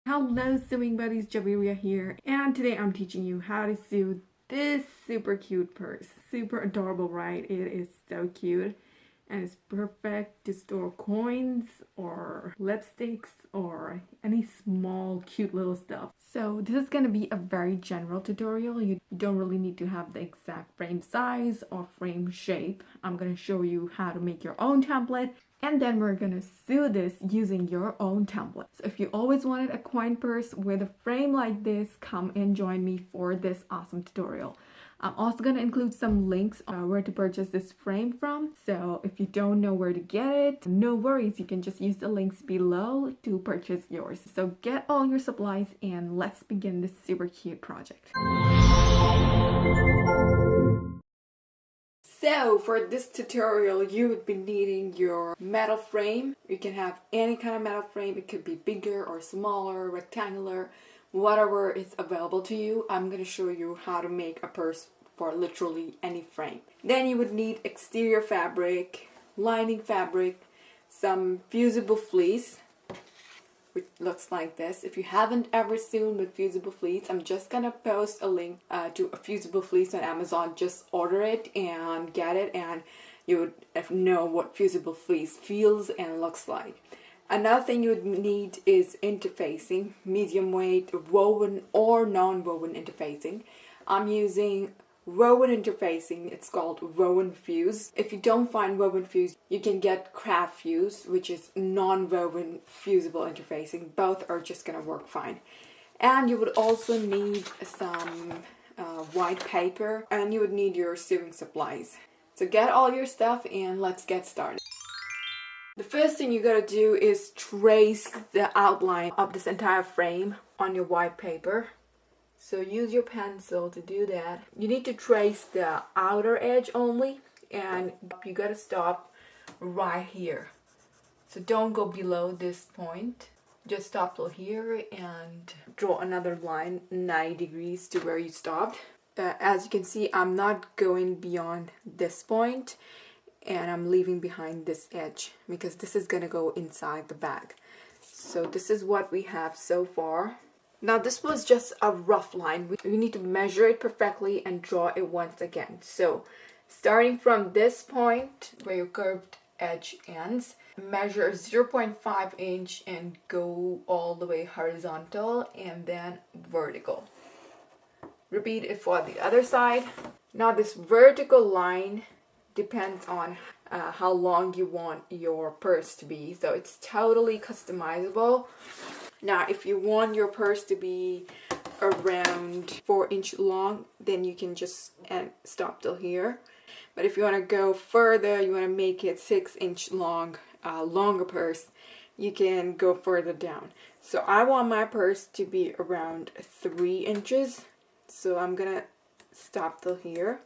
Hello sewing buddies, Javiria here, and today I'm teaching you how to sew this super cute purse. Super adorable, right? It is so cute and it's perfect to store coins or lipsticks or any small cute little stuff. So this is going to be a very general tutorial. You don't really need to have the exact frame size or frame shape. I'm going to show you how to make your own template, and then we're going to sew this using your own template. So if you always wanted a coin purse with a frame like this, come and join me for this awesome tutorial. I'm also going to include some links on where to purchase this frame from. So if you don't know where to get it, no worries. You can just use the links below to purchase yours. So get all your supplies and let's begin this super cute project. So for this tutorial, you would be needing your metal frame. You can have any kind of metal frame. It could be bigger or smaller, rectangular, whatever is available to you. I'm going to show you how to make a purse for literally any frame. Then you would need exterior fabric, lining fabric, some fusible fleece, which looks like this. If you haven't ever sewn with fusible fleece, I'm just gonna post a link to a fusible fleece on Amazon. Just order it and get it, and you would know what fusible fleece feels and looks like. Another thing you would need is interfacing, medium weight, woven or non-woven interfacing. I'm using woven interfacing. It's called woven fuse. If you don't find woven fuse, you can get craft fuse, which is non-woven fusible interfacing. Both are just gonna work fine. And you would also need some white paper, and you would need your sewing supplies. So get all your stuff and let's get started. The first thing you gotta do is trace the outline of this entire frame on your white paper. So use your pencil to do that. You need to trace the outer edge only, and you gotta stop right here. So don't go below this point. Just stop till here and draw another line 90 degrees to where you stopped. As you can see, I'm not going beyond this point, and I'm leaving behind this edge because this is gonna go inside the bag. So this is what we have so far. Now this was just a rough line. We need to measure it perfectly and draw it once again. So starting from this point where your curved edge ends, measure 0.5 inch and go all the way horizontal and then vertical. Repeat it for the other side. Now this vertical line depends on how long you want your purse to be, so it's totally customizable. Now if you want your purse to be around 4-inch long, then you can just stop till here. But if you want to go further, you want to make it 6-inch long, longer purse, you can go further down. So I want my purse to be around 3 inches, so I'm gonna stop till here.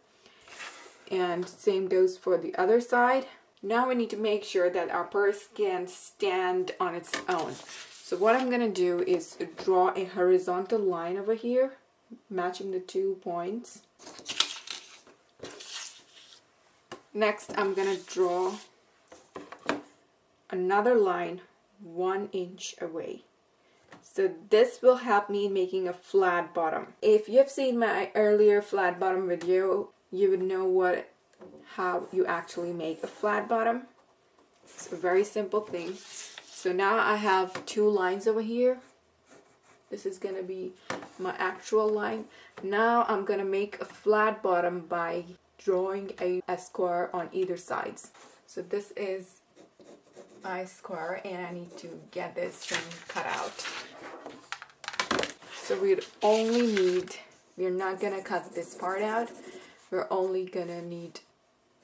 And same goes for the other side. Now we need to make sure that our purse can stand on its own. So what I'm gonna do is draw a horizontal line over here, matching the 2 points. Next, I'm gonna draw another line 1 inch away. So this will help me in making a flat bottom. If you have seen my earlier flat bottom video, you would know how you actually make a flat bottom. It's a very simple thing. So now I have 2 lines over here. This is gonna be my actual line. Now I'm gonna make a flat bottom by drawing a square on either sides. So this is my square, and I need to get this thing cut out. So we're not gonna cut this part out. We're only gonna need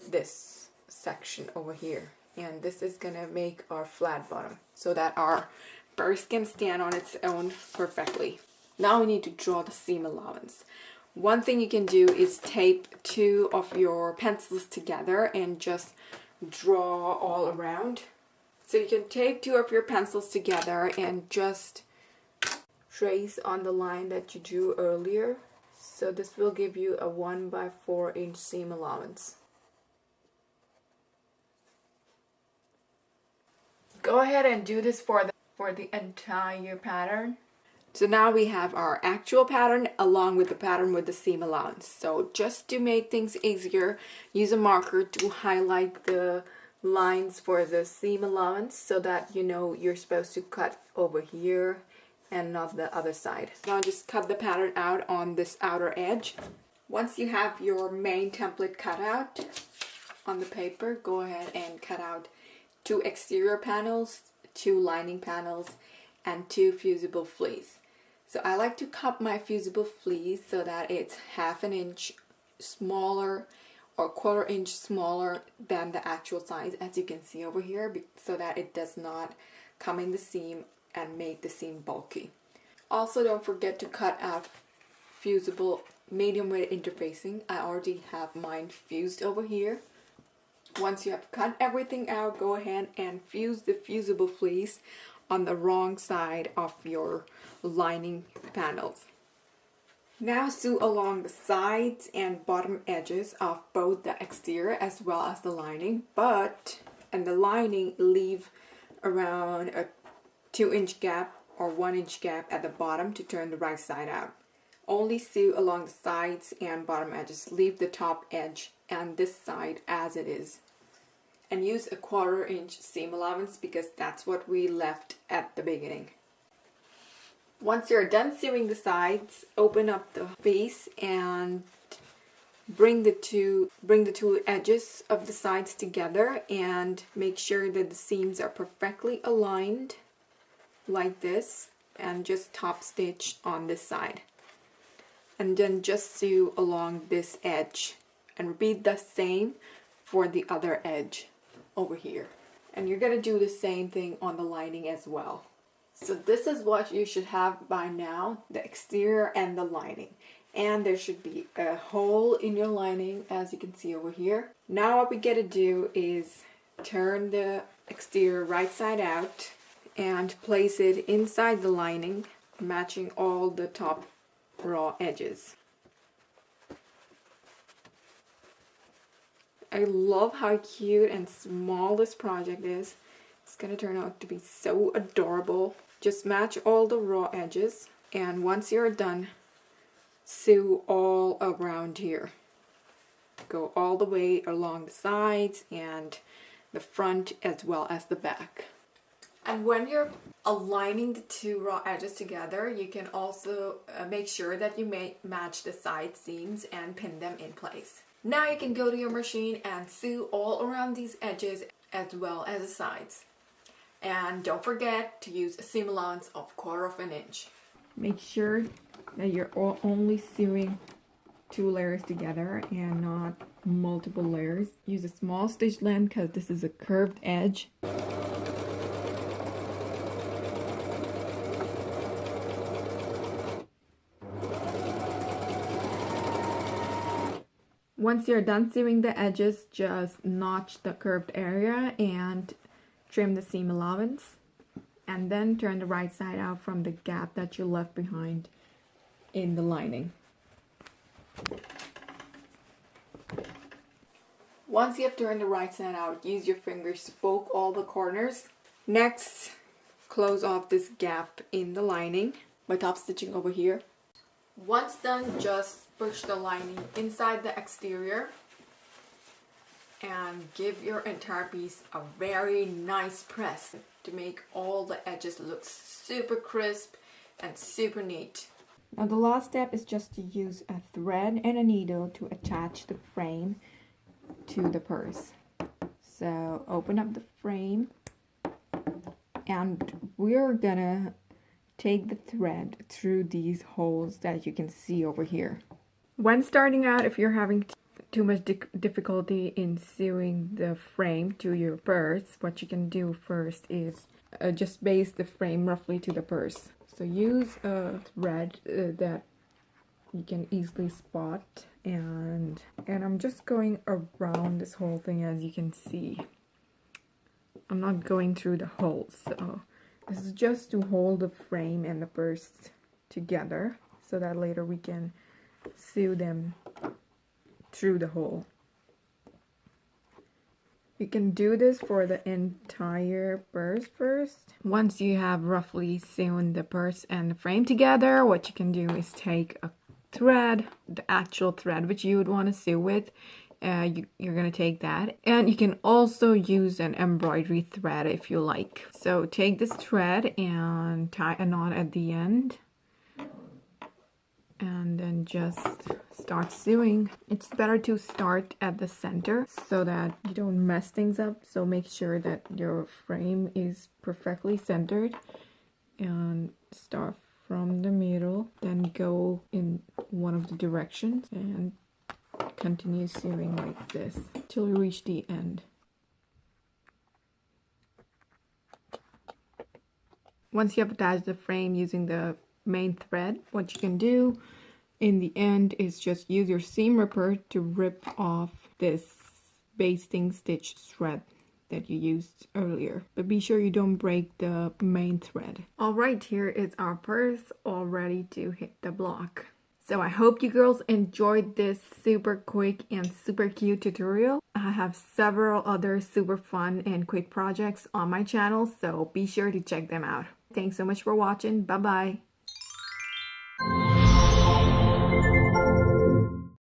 this section over here, and this is gonna make our flat bottom so that our purse can stand on its own perfectly. Now we need to draw the seam allowance. One thing you can do is tape 2 of your pencils together and just draw all around. So you can tape 2 of your pencils together and just trace on the line that you drew earlier. So this will give you a 1 by 4 inch seam allowance. Go ahead and do this for the entire pattern. So now we have our actual pattern along with the pattern with the seam allowance. So just to make things easier, use a marker to highlight the lines for the seam allowance so that you know you're supposed to cut over here and not the other side. Now just cut the pattern out on this outer edge. Once you have your main template cut out on the paper, go ahead and cut out 2 exterior panels, 2 lining panels, and 2 fusible fleece. So I like to cut my fusible fleece so that it's 1/2 inch smaller or 1/4 inch smaller than the actual size, as you can see over here, so that it does not come in the seam and make the seam bulky. Also, don't forget to cut out fusible medium weight interfacing. I already have mine fused over here. Once you have cut everything out, go ahead and fuse the fusible fleece on the wrong side of your lining panels. Now sew along the sides and bottom edges of both the exterior as well as the lining, but in the lining leave around a 2-inch gap or 1-inch gap at the bottom to turn the right side out. Only sew along the sides and bottom edges. Leave the top edge and this side as it is. And use a 1/4 inch seam allowance because that's what we left at the beginning. Once you're done sewing the sides, open up the piece and bring the two edges of the sides together and make sure that the seams are perfectly aligned like this, and just top stitch on this side. And then just sew along this edge and repeat the same for the other edge over here. And you're going to do the same thing on the lining as well. So this is what you should have by now, the exterior and the lining. And there should be a hole in your lining, as you can see over here. Now what we got to do is turn the exterior right side out and place it inside the lining, matching all the top raw edges. I love how cute and small this project is. It's gonna turn out to be so adorable. Just match all the raw edges, and once you're done, sew all around here. Go all the way along the sides and the front as well as the back. And when you're aligning the 2 raw edges together, you can also make sure that you match the side seams and pin them in place. Now you can go to your machine and sew all around these edges as well as the sides. And don't forget to use a seam allowance of 1/4 inch. Make sure that you're only sewing 2 layers together and not multiple layers. Use a small stitch length because this is a curved edge. Once you're done sewing the edges, just notch the curved area and trim the seam allowance, and then turn the right side out from the gap that you left behind in the lining. Once you have turned the right side out, use your fingers to poke all the corners. Next, close off this gap in the lining by top stitching over here. Once done, just push the lining inside the exterior and give your entire piece a very nice press to make all the edges look super crisp and super neat. Now the last step is just to use a thread and a needle to attach the frame to the purse. So open up the frame and we're gonna take the thread through these holes that you can see over here. When starting out, if you're having too much difficulty in sewing the frame to your purse, what you can do first is just base the frame roughly to the purse. So use a thread that you can easily spot, and I'm just going around this whole thing, as you can see. I'm not going through the holes, so this is just to hold the frame and the purse together so that later we can sew them through the hole. You can do this for the entire purse first. Once you have roughly sewn the purse and the frame together, what you can do is take a thread, the actual thread which you would want to sew with. You're gonna take that, and you can also use an embroidery thread if you like. So take this thread and tie a knot at the end, and then just start sewing. It's better to start at the center so that you don't mess things up. So make sure that your frame is perfectly centered, and start from the middle, then go in one of the directions and continue sewing like this till you reach the end. Once you have attached the frame using the main thread, what you can do in the end is just use your seam ripper to rip off this basting stitch thread that you used earlier, but be sure you don't break the main thread. All right, here is our purse all ready to hit the block. So I hope you girls enjoyed this super quick and super cute tutorial. I have several other super fun and quick projects on my channel, so be sure to check them out. Thanks so much for watching. Bye bye.